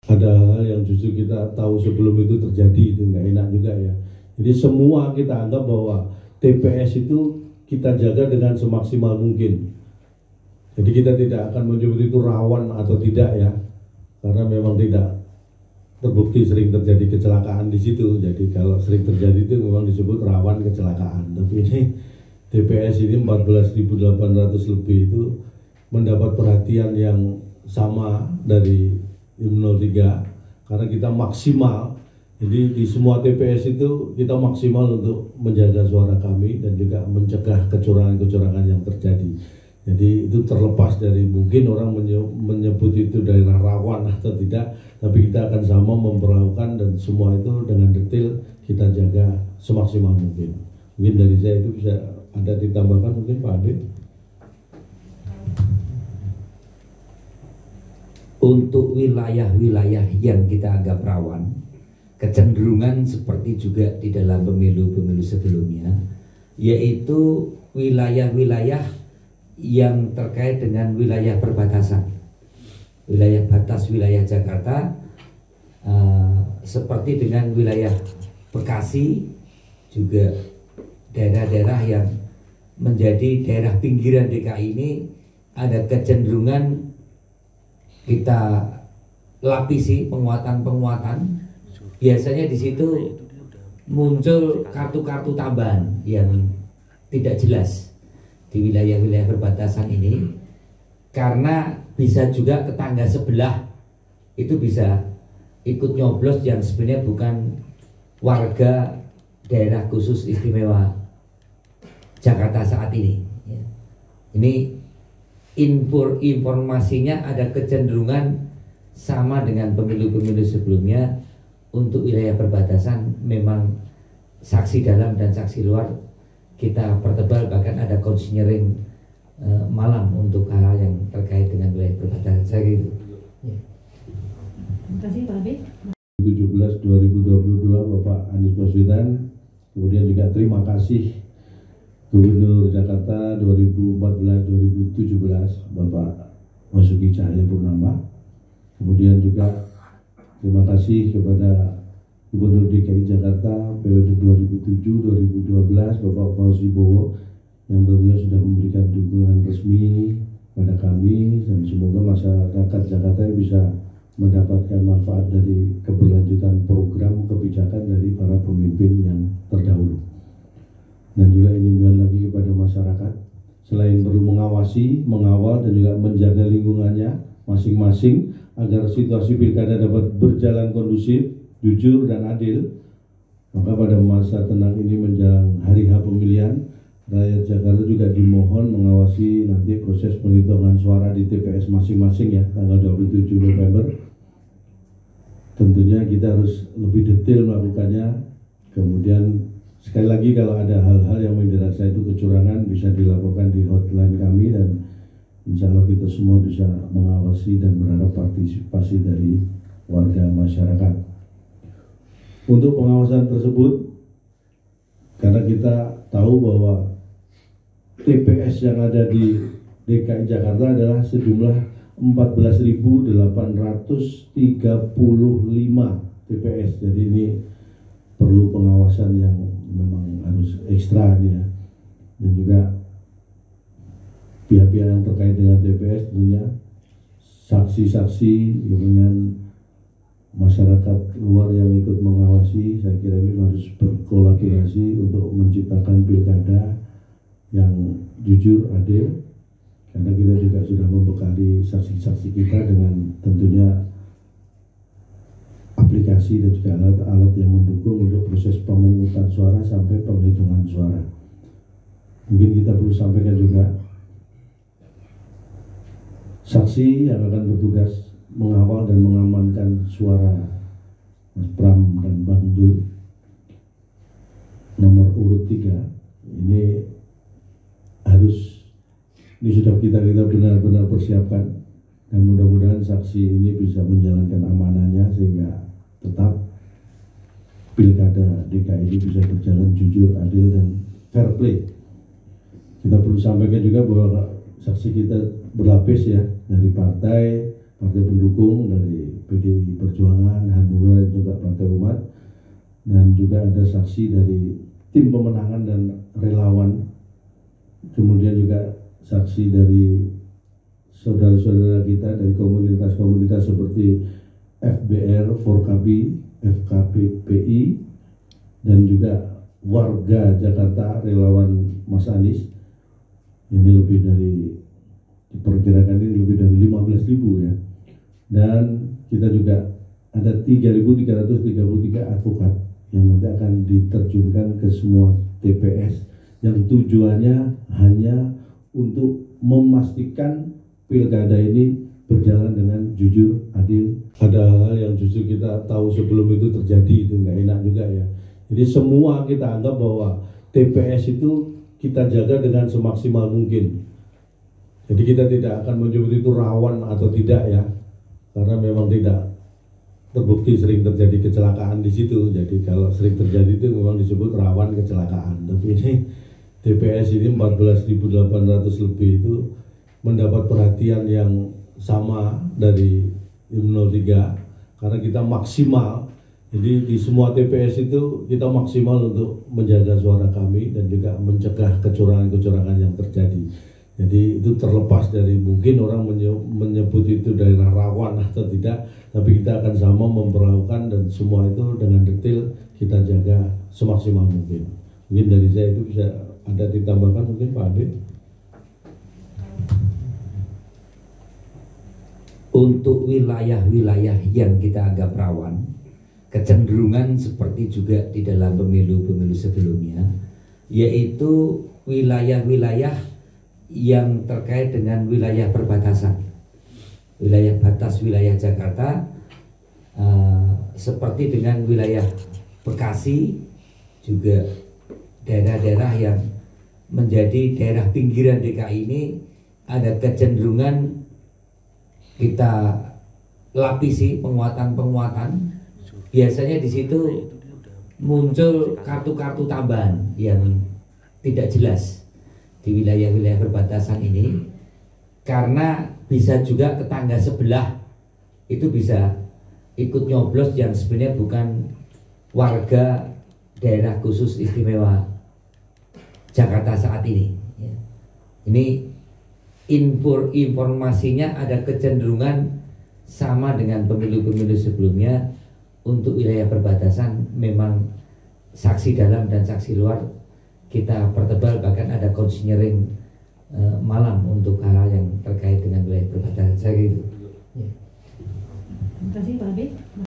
ada hal yang justru kita tahu sebelum itu terjadi, itu nggak enak juga ya. Jadi semua kita anggap bahwa TPS itu kita jaga dengan semaksimal mungkin. Jadi kita tidak akan menyebut itu rawan atau tidak ya, karena memang tidak terbukti sering terjadi kecelakaan di situ. Jadi kalau sering terjadi itu memang disebut rawan kecelakaan. Tapi ini TPS ini 14.800 lebih itu mendapat perhatian yang sama dari Tim 03 karena kita maksimal. Jadi di semua TPS itu kita maksimal untuk menjaga suara kami dan juga mencegah kecurangan-kecurangan yang terjadi. Jadi itu terlepas dari mungkin orang menyebut itu daerah rawan atau tidak, tapi kita akan sama memperlakukan dan semua itu dengan detail kita jaga semaksimal mungkin. Mungkin dari saya itu bisa ada ditambahkan mungkin Pak Ade. Untuk wilayah-wilayah yang kita anggap rawan, kecenderungan seperti juga di dalam pemilu-pemilu sebelumnya, yaitu wilayah-wilayah yang terkait dengan wilayah perbatasan, wilayah batas wilayah Jakarta, seperti dengan wilayah Bekasi, juga daerah-daerah yang menjadi daerah pinggiran DKI ini ada kecenderungan kita lapisi penguatan-penguatan. Biasanya di situ muncul kartu-kartu tambahan yang tidak jelas di wilayah-wilayah perbatasan ini, karena bisa juga tetangga sebelah itu bisa ikut nyoblos yang sebenarnya bukan warga daerah khusus istimewa Jakarta saat ini. Ini informasinya ada kecenderungan sama dengan pemilu-pemilu sebelumnya. Untuk wilayah perbatasan memang saksi dalam dan saksi luar kita pertebal, bahkan ada konseling malam untuk hal yang terkait dengan wilayah perbatasan. Saya gitu. Ya. Terima kasih Pak Habib. 17 2022 Bapak Anies Baswedan. Kemudian juga terima kasih Gubernur Jakarta 2014-2017 Bapak Basuki Cahayapurnama. Kemudian juga terima kasih kepada Gubernur DKI Jakarta periode 2007-2012 Bapak Fauzi Bowo yang tentunya sudah memberikan dukungan resmi pada kami, dan semoga masyarakat Jakarta bisa mendapatkan manfaat dari keberlanjutan program kebijakan dari para pemimpin yang terdahulu. Dan juga ini kembali lagi kepada masyarakat, selain perlu mengawasi, mengawal dan juga menjaga lingkungannya masing-masing agar situasi pilkada dapat berjalan kondusif, jujur dan adil, maka pada masa tenang ini menjelang hari H pemilihan, rakyat Jakarta juga dimohon mengawasi nanti proses penghitungan suara di TPS masing-masing ya, tanggal 27 November. Tentunya kita harus lebih detail melakukannya. Kemudian sekali lagi kalau ada hal-hal yang dirasa itu kecurangan bisa dilaporkan di hotline kami, dan insya Allah kita semua bisa mengawasi dan berharap partisipasi dari warga masyarakat. Untuk pengawasan tersebut, karena kita tahu bahwa TPS yang ada di DKI Jakarta adalah sejumlah 14.835 TPS. Jadi ini perlu pengawasan yang memang harus ekstra nih ya. Dan juga pihak-pihak yang terkait dengan TPS tentunya saksi-saksi dengan masyarakat luar yang ikut mengawasi. Saya kira ini harus berkolaborasi untuk menciptakan pilkada yang jujur, adil, karena kita juga sudah membekali saksi-saksi kita dengan tentunya aplikasi dan juga alat-alat yang mendukung untuk proses pemungutan suara sampai penghitungan suara. Mungkin kita perlu sampaikan juga saksi yang akan bertugas mengawal dan mengamankan suara Mas Pram dan Bang Dul nomor urut 3 ini sudah kita benar-benar persiapkan, dan mudah-mudahan saksi ini bisa menjalankan amanahnya sehingga tetap pilkada DKI ini bisa berjalan jujur, adil dan fair play. Kita perlu sampaikan juga bahwa saksi kita berlapis ya, dari partai pendukung, dari PDI Perjuangan, Partai Umat, dan juga ada saksi dari tim pemenangan dan relawan, kemudian juga saksi dari saudara-saudara kita dari komunitas-komunitas seperti FBR, Forkabi, FKPPI, dan juga warga Jakarta relawan Mas Anies. Ini lebih dari, diperkirakan ini lebih dari 15.000 ya. Dan kita juga ada 3.333 advokat yang nanti akan diterjunkan ke semua TPS yang tujuannya hanya untuk memastikan pilkada ini berjalan dengan jujur, adil. Ada hal yang justru kita tahu sebelum itu terjadi, itu nggak enak juga ya. Jadi semua kita anggap bahwa TPS itu kita jaga dengan semaksimal mungkin. Jadi kita tidak akan menyebut itu rawan atau tidak ya, karena memang tidak terbukti sering terjadi kecelakaan di situ. Jadi kalau sering terjadi itu memang disebut rawan kecelakaan. Tapi ini TPS ini 14.800 lebih itu mendapat perhatian yang sama dari tim 03 karena kita maksimal. Jadi di semua TPS itu kita maksimal untuk menjaga suara kami dan juga mencegah kecurangan-kecurangan yang terjadi. Jadi itu terlepas dari mungkin orang menyebut itu daerah rawan atau tidak, tapi kita akan sama memperlakukan dan semua itu dengan detail kita jaga semaksimal mungkin. Mungkin dari saya itu bisa ada ditambahkan mungkin Pak Habib. Untuk wilayah-wilayah yang kita anggap rawan, kecenderungan seperti juga di dalam pemilu-pemilu sebelumnya, yaitu wilayah-wilayah yang terkait dengan wilayah perbatasan, wilayah batas wilayah Jakarta, seperti dengan wilayah Bekasi, juga daerah-daerah yang menjadi daerah pinggiran DKI ini ada kecenderungan kita lapisi penguatan-penguatan. Biasanya di situ muncul kartu-kartu tambahan yang tidak jelas di wilayah-wilayah perbatasan ini, karena bisa juga tetangga sebelah itu bisa ikut nyoblos yang sebenarnya bukan warga daerah khusus istimewa Jakarta saat ini. Ini informasinya ada kecenderungan sama dengan pemilu-pemilu sebelumnya. Untuk wilayah perbatasan memang saksi dalam dan saksi luar kita pertebal, bahkan ada konseling malam untuk hal yang terkait dengan wilayah perbatasan. Saya gitu. Terima kasih Pak Habib.